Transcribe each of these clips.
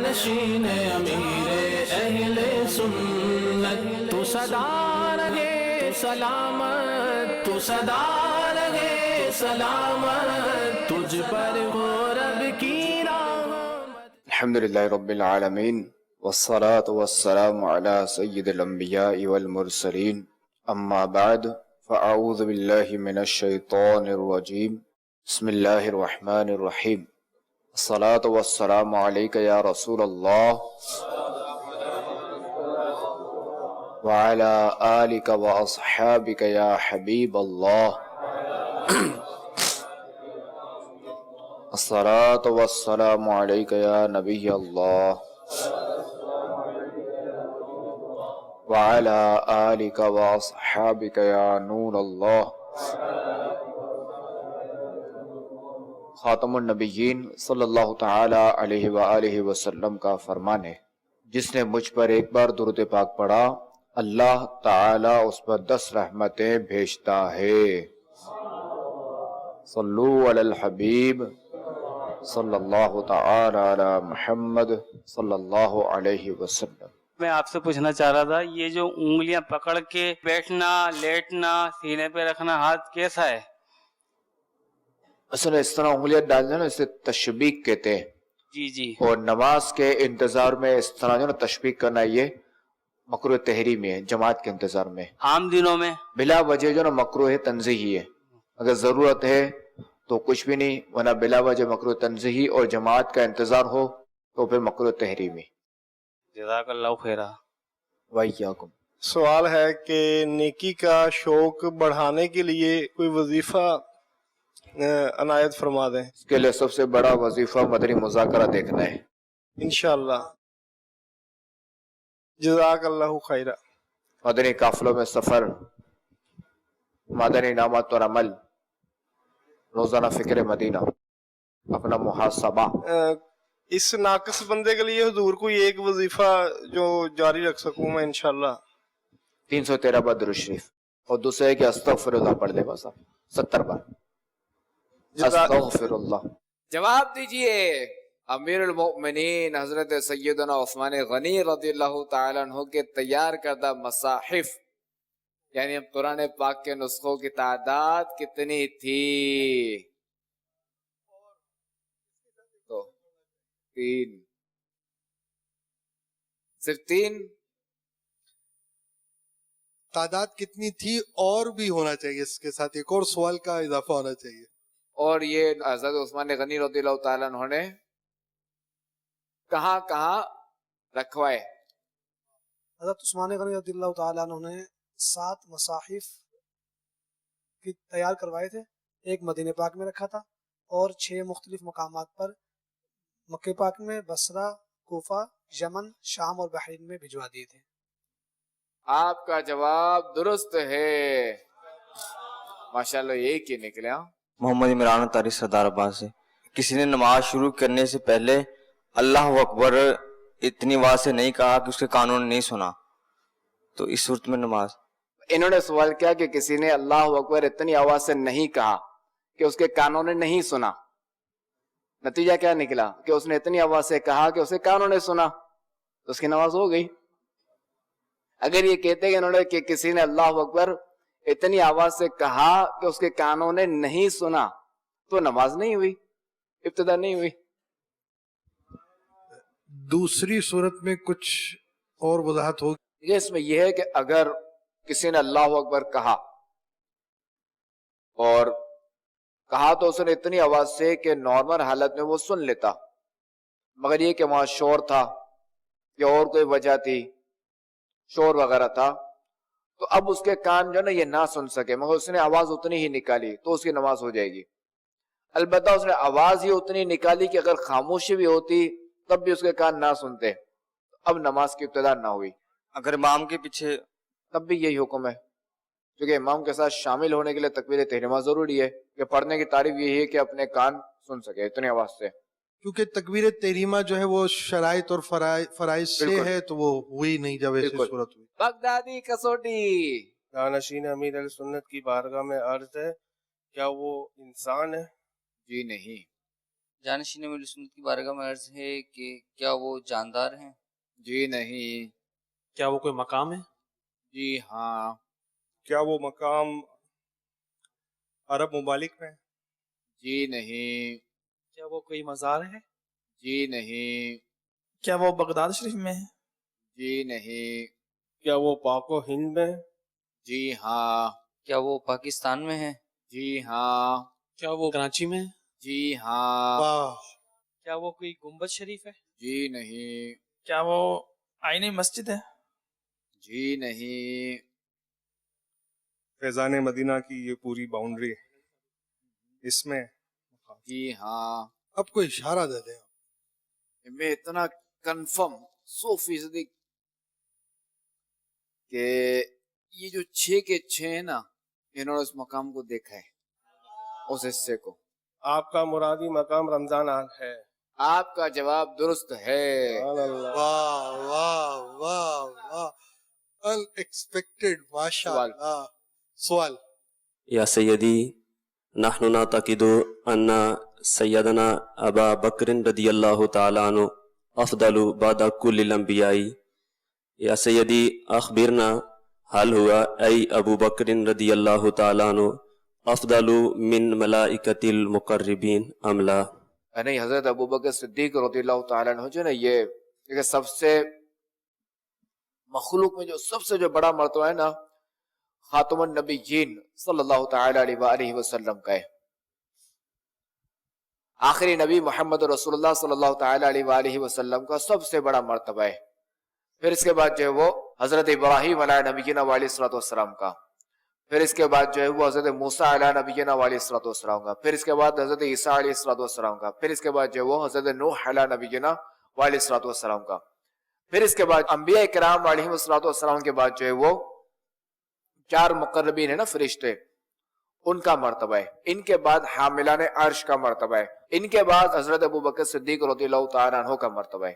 جانشین امیر اہل سنت، تو صدا رہے سلامت، تو صدا رہے سلامت، تجھ پر ہو رب کی رحمت۔ الحمدللہ رب العالمین والصلاة والسلام على سید الانبیاء والمرسلین، اما بعد فاعوذ باللہ من الشیطان الرجیم، بسم اللہ الرحمن الرحیم۔ الصلاة والسلام علیک یا رسول اللہ وعلی آلک واصحابک یا حبیب اللہ، الصلاة والسلام علیک یا نبی اللہ وعلی آلک واصحابک یا نور اللہ۔ خاتم النبیین صلی اللہ تعالی علیہ وآلہ وسلم کا فرمان ہے، جس نے مجھ پر ایک بار درود پاک پڑھا اللہ تعالی اس پر 10 رحمتیں بھیجتا ہے۔ صلو علی الحبیب صلی اللہ تعالی علی محمد صلی اللہ علیہ وسلم۔ میں آپ سے پوچھنا چاہ رہا تھا، یہ جو انگلیاں پکڑ کے بیٹھنا، لیٹنا، سینے پہ رکھنا ہاتھ، کیسا ہے؟ اصل اس طرح انگلیاں ڈالنا نا، اسے تشبیک کہتے ہیں۔ جی جی۔ اور نماز کے انتظار میں اس طرح جو نا تشبیک کرنا، یہ مکروہ تحریمی ہے جماعت کے انتظار میں۔ عام دنوں میں بلا وجہ جو نا مکروہ تنزیہی ہے، اگر ضرورت ہے تو کچھ بھی نہیں، ورنہ بلا وجہ مکروہ تنزیہی، اور جماعت کا انتظار ہو تو پھر مکروہ تحریمی۔ جزاک اللہ خیرہ۔ وَإِيَّاكُمْ۔ سوال ہے کہ نیکی کا شوق بڑھانے کے لیے کوئی وظیفہ عنایت فرما دیں۔ اس کے لیے سب سے بڑا وظیفہ مدنی مذاکرہ دیکھنا ہے۔ انشاءاللہ۔ جزاک اللہ خیرہ۔ مدنی قافلوں میں سفر، مدنی انعامات اور عمل، روزانہ فکر مدینہ، اپنا محاسبہ۔ اس ناقص بندے کے لیے حضور کوئی ایک وظیفہ جو جاری رکھ سکوں میں انشاءاللہ۔ 313 بار درود شریف، اور دوسرے ہے کہ استغفر اللہ پڑھ لے بس، 70 بار استغفر اللہ۔ جواب دیجئے امیر المؤمنین حضرت سیدنا عثمان غنی رضی اللہ تعالیٰ عنہ کے تیار کردہ مصاحف، یعنی قرآن پاک کے نسخوں کی تعداد کتنی تھی؟ تو 3، صرف 3؟ تعداد کتنی تھی اور بھی ہونا چاہیے، اس کے ساتھ ایک اور سوال کا اضافہ ہونا چاہیے۔ اور یہ حضرت عثمان غنی رضی اللہ تعالیٰ عنہ نے کہاں کہاں رکھوائے؟ حضرت عثمان غنی رضی اللہ تعالیٰ عنہ نے 7 مصاحف کی تیار کروائے تھے، ایک مدینہ پاک میں رکھا تھا اور 6 مختلف مقامات پر مکہ پاک میں، بصرہ، کوفہ، یمن، شام اور بحرین میں بھجوا دیے تھے۔ آپ کا جواب درست ہے، ماشاءاللہ ایک ہی نکلے۔ محمد عمران طارق سردار آباد سے، کسی نے نماز شروع کرنے سے پہلے اللہ اکبر اتنی آواز سے نہیں کہا کہ اس کے کانوں نے نہیں سنا، تو اس صورت میں نماز؟ انہوں نے سوال کیا کہ کسی نے اللہ اکبر اتنی آواز سے نہیں کہا کہ اس کے کانوں نے نہیں سنا، نتیجہ کیا نکلا کہ اس نے اتنی آواز سے کہا کہ اس کے کانوں نے سنا، تو اس کی نماز ہو گئی۔ اگر یہ کہتے کہ انہوں نے کہ کسی نے اللہ اکبر اتنی آواز سے کہا کہ اس کے کانوں نے نہیں سنا، تو نماز نہیں ہوئی، ابتدا نہیں ہوئی۔ دوسری صورت میں کچھ اور وضاحت ہوگی؟ اس میں یہ ہے کہ اگر کسی نے اللہ اکبر کہا، اور کہا تو اس نے اتنی آواز سے کہ نارمل حالت میں وہ سن لیتا، مگر یہ کہ وہاں شور تھا یا اور کوئی وجہ تھی، شور وغیرہ تھا، تو اب اس کے کان جو نا یہ نہ سن سکے، مگر اس نے آواز اتنی ہی نکالی تو اس کی نماز ہو جائے گی۔ البتہ اس نے آواز ہی اتنی نکالی کہ اگر خاموشی بھی ہوتی تب بھی اس کے کان نہ سنتے، اب نماز کی ابتدا نہ ہوئی۔ اگر امام کے پیچھے؟ تب بھی یہی حکم ہے، کیونکہ امام کے ساتھ شامل ہونے کے لیے تکبیر تحریمہ ضروری ہے، کہ پڑھنے کی تعریف یہی ہے کہ اپنے کان سن سکے اتنی آواز سے۔ کیونکہ تکبیر تحریمہ جو ہے وہ شرائط اور فرائض سے ہے، تو وہ ہوئی نہیں جب ایسی صورت ہوئی۔ بغدادی کسوٹی۔ جانشین امیر علیہ سنت کی بارگاہ میں عرض ہے، کیا وہ انسان ہے؟ جی نہیں، جانشین ملی سنت کی بارگاہ میں عرض ہے کہ کیا وہ جاندار ہیں؟ جی نہیں. کیا وہ کوئی مقام ہے؟ جی ہاں. کیا وہ مقام عرب ممالک میں؟ جی نہیں. کیا وہ کوئی مزار ہے؟ جی نہیں. کیا وہ بغداد شریف میں ہے؟ جی نہیں. کیا وہ پاک و ہند میں؟ جی ہاں. کیا وہ پاکستان میں ہے؟ جی ہاں. کیا وہ کراچی میں ہے؟ جی ہاں. واہ. کیا وہ کوئی گنبد شریف ہے؟ جی نہیں. کیا وہ آئینی مسجد ہے؟ جی نہیں. فیضان مدینہ کی یہ پوری باؤنڈری اس میں؟ جی ہاں. اب کوئی اشارہ دے دیں. میں اتنا کنفرم 100% کہ یہ جو 6 کے 6 ہے نا، انہوں نے اس مقام کو دیکھا ہے، اس حصے کو. آپ کا مرادی مقام رمضان ہے. آپ کا جواب درست ہے. سبحان اللہ. واہ واہ واہ واہ. ان ایکسپیکٹڈ. ماشاء سوال. اللہ. سوال. یا سیدی نحن نعتقد ان سیدنا ابا بکر رضی اللہ تعالی عنہ افضل بعد کل الانبیاء. یا سیدی اخبرنا حل ہوا ای ابو بکر رضی اللہ تعالی عنہ افضل من ملائکۃ المقربین ام لا؟ نہیں، حضرت ابوبکر صدیق رضی اللہ تعالیٰ عنہ جو نا، یہ سب سے مخلوق میں جو سب سے جو بڑا مرتبہ ہے نا، خاتم النبیین صلی اللہ تعالیٰ علیہ وآلہ وسلم کا ہے. آخری نبی محمد رسول اللہ صلی اللہ تعالیٰ علیہ وآلہ وسلم کا سب سے بڑا مرتبہ ہے. پھر اس کے بعد جو ہے وہ حضرت ابراہیم علیہ نبینا علیہ الصلوۃ والسلام کا. پھر اس کے بعد جو ہے وہ حضرت موسیٰ علیہ نبینا علیہ الصلوۃ والسلام کا. پھر اس کے بعد حضرت عیسیٰ علیہ الصلوۃ والسلام کا. پھر اس کے بعد جو ہے وہ حضرت نوح علیہ نبینا علیہ الصلوۃ والسلام کا. پھر اس کے بعد انبیاء کرام علیہ الصلوۃ والسلام کے بعد جو ہے وہ 4 مقربین ہیں نا، فرشتے، ان کا مرتبہ ہے. ان کے بعد حاملان عرش کا مرتبہ ہے. ان کے بعد حضرت ابوبکر صدیق رضی اللہ تعالیٰ عنہ کا مرتبہ ہے.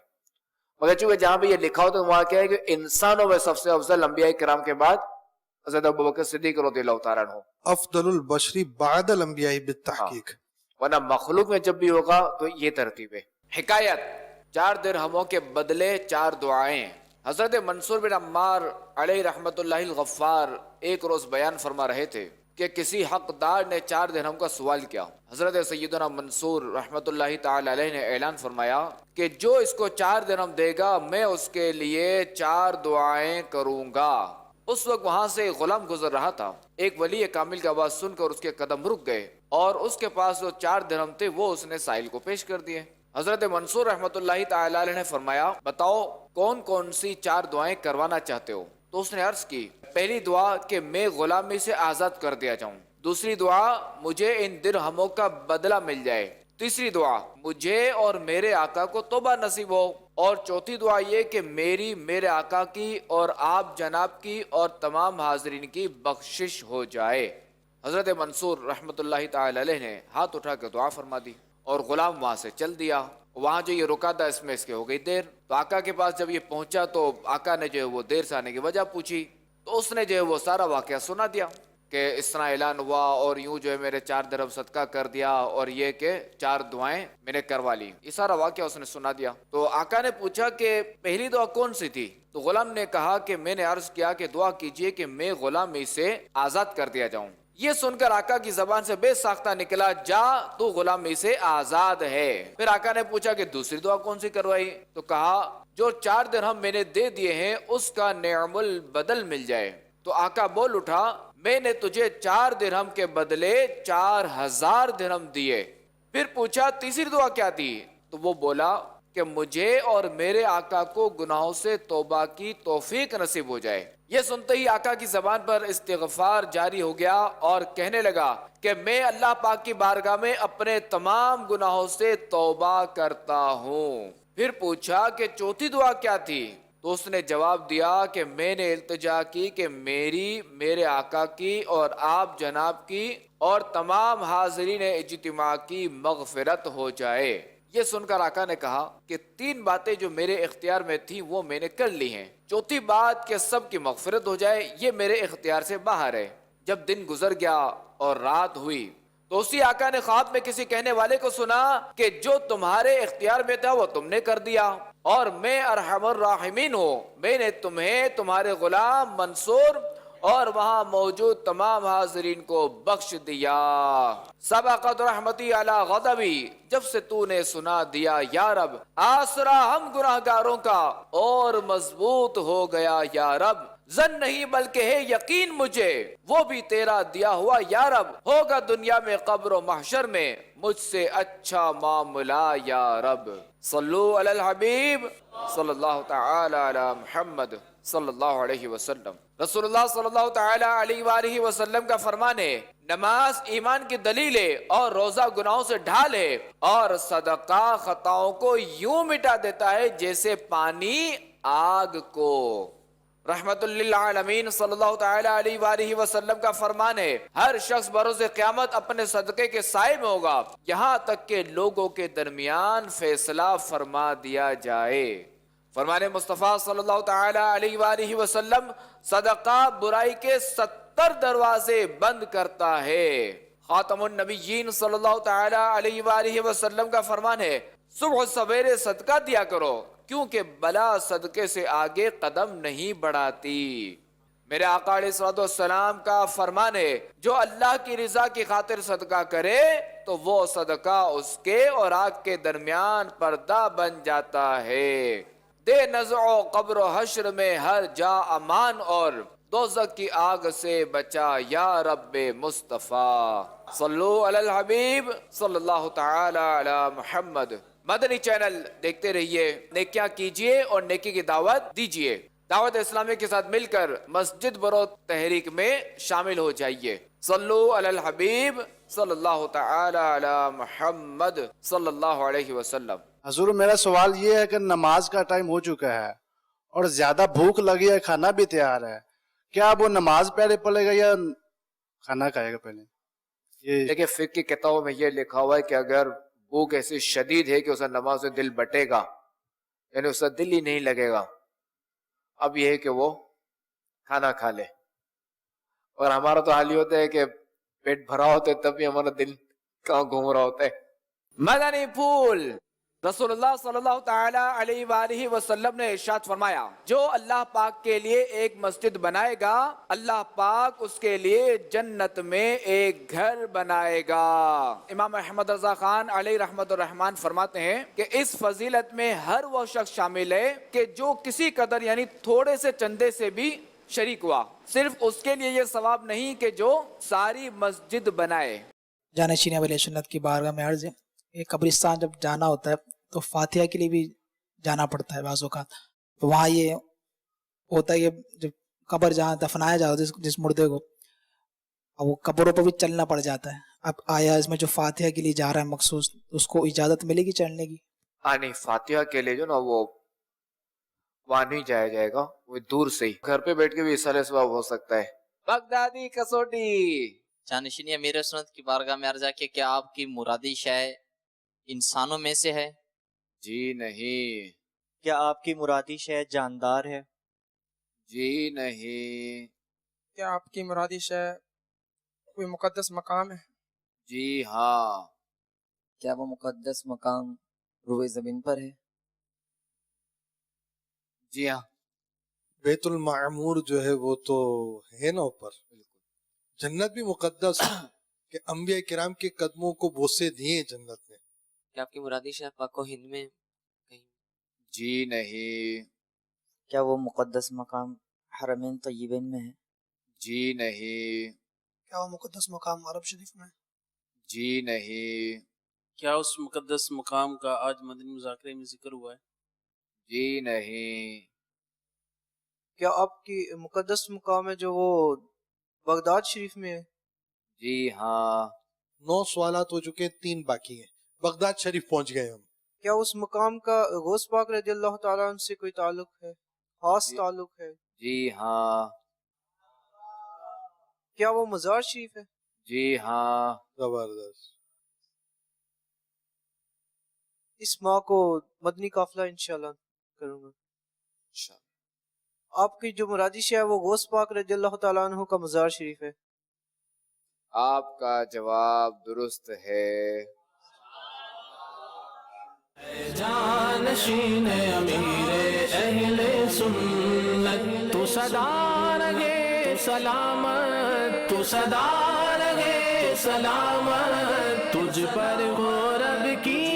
مگر چونکہ جہاں بھی یہ لکھا ہوتا ہے وہاں کیا ہے کہ انسانوں میں سب سے افضل انبیاء کرام کے بعد حضرت ابوبکر صدیق رضی اللہ تعالیٰ عنہ. افضل البشری بعد الانبیاء بالتحقیق. ورنہ مخلوق میں جب بھی ہوگا تو یہ ترتیب ہے. حکایت: 4 درہموں کے بدلے 4 دعائیں. حضرت منصور بن عمار علیہ رحمت اللہ الغفار ایک روز بیان فرما رہے تھے کہ کسی حقدار نے 4 درہم کا سوال کیا. حضرت سیدنا منصور رحمت اللہ تعالی علیہ نے اعلان فرمایا کہ جو اس کو 4 درہم دے گا میں اس کے لیے 4 دعائیں کروں گا. اس وقت وہاں سے ایک غلام گزر رہا تھا. ایک ولی کامل کی آواز سن کر اس کے قدم رک گئے اور اس کے پاس جو 4 درہم تھے وہ اس نے سائل کو پیش کر دیے. حضرت منصور رحمت اللہ تعالی علیہ نے فرمایا بتاؤ کون کون سی 4 دعائیں کروانا چاہتے ہو؟ تو اس نے عرض کی پہلی دعا کہ میں غلامی سے آزاد کر دیا جاؤں. دوسری دعا مجھے ان درہموں کا بدلہ مل جائے. تیسری دعا مجھے اور میرے آقا کو توبہ نصیب ہو. اور چوتھی دعا یہ کہ میرے آقا کی اور آپ جناب کی اور تمام حاضرین کی بخشش ہو جائے. حضرت منصور رحمت اللہ تعالی علیہ نے ہاتھ اٹھا کے دعا فرما دی اور غلام وہاں سے چل دیا. وہاں جو یہ رکا تھا اس میں اس کے ہو گئی دیر. تو آقا کے پاس جب یہ پہنچا تو آقا نے جو ہے وہ دیر سے آنے کی وجہ پوچھی. تو اس نے جو ہے وہ سارا واقعہ سنا دیا کہ اس طرح اعلان ہوا اور یوں جو ہے میرے 4 درہم صدقہ کر دیا اور یہ کہ 4 دعائیں میں نے کروا لی. یہ سارا واقعہ اس نے سنا دیا. تو آقا نے پوچھا کہ پہلی دعا کون سی تھی؟ تو غلام نے کہا کہ میں نے عرض کیا کہ دعا کیجئے کہ میں غلامی سے آزاد کر دیا جاؤں. یہ سن کر آقا کی زبان سے بے ساختہ نکلا جا تو غلامی سے آزاد ہے. پھر آقا نے پوچھا کہ دوسری دعا کون سی کروائی؟ تو کہا جو 4 درہم میں نے دے دیے ہیں اس کا نعم البدل مل جائے. تو آقا بول اٹھا میں نے تجھے 4 درہم کے بدلے 4000 درہم دیے. پھر پوچھا تیسری دعا کیا تھی؟ تو وہ بولا کہ مجھے اور میرے آقا کو گناہوں سے توبہ کی توفیق نصیب ہو جائے. یہ سنتے ہی آقا کی زبان پر استغفار جاری ہو گیا اور کہنے لگا کہ میں اللہ پاک کی بارگاہ میں اپنے تمام گناہوں سے توبہ کرتا ہوں. پھر پوچھا کہ چوتھی دعا کیا تھی؟ تو اس نے جواب دیا کہ میں نے التجا کی کہ میرے آقا کی اور آپ جناب کی اور تمام حاضرین اجتماع کی مغفرت ہو جائے. یہ سن کر آقا نے کہا کہ 3 باتیں جو میرے اختیار میں تھیں وہ میں نے کر لی ہیں. چوتھی بات کہ سب کی مغفرت ہو جائے یہ میرے اختیار سے باہر ہے. جب دن گزر گیا اور رات ہوئی تو اسی آقا نے خواب میں کسی کہنے والے کو سنا کہ جو تمہارے اختیار میں تھا وہ تم نے کر دیا، اور میں ارحم الراحمین ہوں، میں نے تمہیں تمہارے غلام منصور اور وہاں موجود تمام حاضرین کو بخش دیا۔ سبقت رحمتی علی غضبی، جب سے تو نے سنا دیا یا رب، آسرا ہم گناہگاروں کا اور مضبوط ہو گیا یا رب، زن نہیں بلکہ ہے یقین مجھے، وہ بھی تیرا دیا ہوا یا رب، ہوگا دنیا میں قبر و محشر میں مجھ سے اچھا معاملہ یا رب۔ صلو علی الحبیب صلی اللہ تعالی علی محمد صلی اللہ علیہ وسلم۔ رسول اللہ صلی اللہ تعالی علیہ وآلہ وسلم کا فرمان ہے، نماز ایمان کی دلیل ہے اور روزہ گناہوں سے ڈھال ہے، اور صدقہ خطاؤں کو یوں مٹا دیتا ہے جیسے پانی آگ کو۔ رحمت للعالمین صلی اللہ تعالی علیہ وآلہ وسلم کا فرمان ہے، ہر شخص بروز قیامت اپنے صدقے کے سائے میں ہوگا یہاں تک کہ لوگوں کے درمیان فیصلہ فرما دیا جائے۔ فرمان مصطفیٰ صلی اللہ تعالی علیہ وآلہ وسلم، صدقہ برائی کے 70 دروازے بند کرتا ہے۔ خاتم النبیین صلی اللہ تعالی علیہ وآلہ وسلم کا فرمان ہے، صبح سویرے صدقہ دیا کرو کیونکہ بلا صدقے سے آگے قدم نہیں بڑھاتی۔ میرے آقا علیہ الصلوۃ والسلام کا فرمان ہے، جو اللہ کی رضا کی خاطر صدقہ کرے تو وہ صدقہ اس کے اور آگ کے درمیان پردہ بن جاتا ہے۔ دے نزع و قبر و حشر میں ہر جا امان، اور دوزخ کی آگ سے بچا یا رب مصطفیٰ۔ صلو علی الحبیب صلی اللہ تعالی علی محمد۔ مدنی چینل دیکھتے رہیے، نیکیاں کیجئے اور نیکی کی دعوت دیجئے۔ دعوت اسلامی کے ساتھ مل کر مسجد برو تحریک میں شامل ہو جائیے۔ صلو علی الحبیب صلی اللہ تعالی علی محمد صلی اللہ علیہ وسلم۔ حضور میرا سوال یہ ہے کہ نماز کا ٹائم ہو چکا ہے اور زیادہ بھوک لگی ہے، کھانا بھی تیار ہے، کیا اب وہ نماز پہلے پڑھے گا یا کھانا کھائے گا پہلے؟ یہ دیکھیں فقہ کی کتابوں میں یہ لکھا ہوا ہے کہ اگر بھوک ایسی شدید ہے کہ اسے نماز سے دل بٹے گا، یعنی اسے دل ہی نہیں لگے گا، اب یہ ہے کہ وہ کھانا کھا لے۔ اور ہمارا تو حال یہ ہوتا ہے کہ پیٹ بھرا ہوتا ہے تب بھی ہمارا دل کہاں گھوم رہا ہوتا ہے۔ مدنی پھول، رسول اللہ صلی اللہ تعالی علیہ وآلہ وسلم نے ارشاد فرمایا، جو اللہ پاک کے لیے ایک مسجد بنائے گا اللہ پاک اس کے لیے جنت میں ایک گھر بنائے گا۔ امام احمد رضا خان علیہ رحمت الرحمن فرماتے ہیں کہ اس فضیلت میں ہر وہ شخص شامل ہے کہ جو کسی قدر یعنی تھوڑے سے چندے سے بھی شریک ہوا، صرف اس کے لیے یہ ثواب نہیں کہ جو ساری مسجد بنائے۔ جانشین ولی سنت کی بارگاہ میں عرض ہے، یہ قبرستان جب جانا ہوتا ہے تو فاتحہ کے لیے بھی جانا پڑتا ہے بعض اوقات، تو وہاں یہ ہوتا ہے کہ جب قبر جہاں دفنایا جاتا ہے جس مردے کو، اب وہ قبروں پہ بھی چلنا پڑ جاتا ہے۔ اب آیا اس میں جو فاتحہ کے لیے جا رہا ہے مخصوص، اس کو اجازت ملے گی چڑھنے کی؟ نہیں، فاتحہ کے لیے جو نا وہ وہاں نہیں جایا جائے گا، وہ دور سے ہی گھر پہ بیٹھ کے بھی اصالہ ثواب ہو سکتا ہے۔ بغدادی کسوٹی۔ جانشین امیر سنت کی بارگاہ میں عرض ہے کہ کیا آپ کی مرادی شے انسانوں میں سے ہے؟ جی نہیں۔ کیا آپ کی مرادی شے جاندار ہے؟ جی نہیں۔ کیا آپ کی مرادی شے کوئی مقدس مقام ہے؟ جی ہاں۔ کیا وہ مقدس مقام روئے زمین پر ہے؟ جی ہاں۔ بیت المعمور جو ہے وہ تو ہے نا اوپر، جنت بھی مقدس ہے کہ انبیاء کرام کے قدموں کو بوسے دیے جنت نے۔ کیا آپ کی مرادی شے پاک و ہند میں کہیں؟ جی نہیں۔ کیا وہ مقدس مقام حرمین طیبین میں ہے؟ جی نہیں۔ کیا وہ مقدس مقام عرب شریف میں؟ جی نہیں۔ کیا اس مقدس مقام کا آج مدنی مذاکرے میں ذکر ہوا ہے؟ جی نہیں۔ کیا آپ کی مقدس مقام ہے جو وہ بغداد شریف میں ہے؟ جی ہاں۔ 9 سوالات ہو چکے ہیں، 3 باقی ہیں، بغداد شریف پہنچ گئے ہم۔ کیا اس مقام کا غوث پاک رضی اللہ تعالیٰ عنہ سے کوئی تعلق ہے، خاص تعلق ہے؟ جی ہاں۔ کیا وہ مزار شریف ہے؟ جی ہاں۔ زبردست۔ اس ماہ کو مدنی قافلہ انشاءاللہ کروں گا۔ آپ کی جو مرادی شے ہے وہ غوث پاک رضی اللہ تعالیٰ عنہ کا مزار شریف ہے؟ آپ کا جواب درست ہے۔ جانشین امیر اہل سنت تو صدا رہے سلامت، تو صدا رہے سلامت، تجھ پر ہو رب کی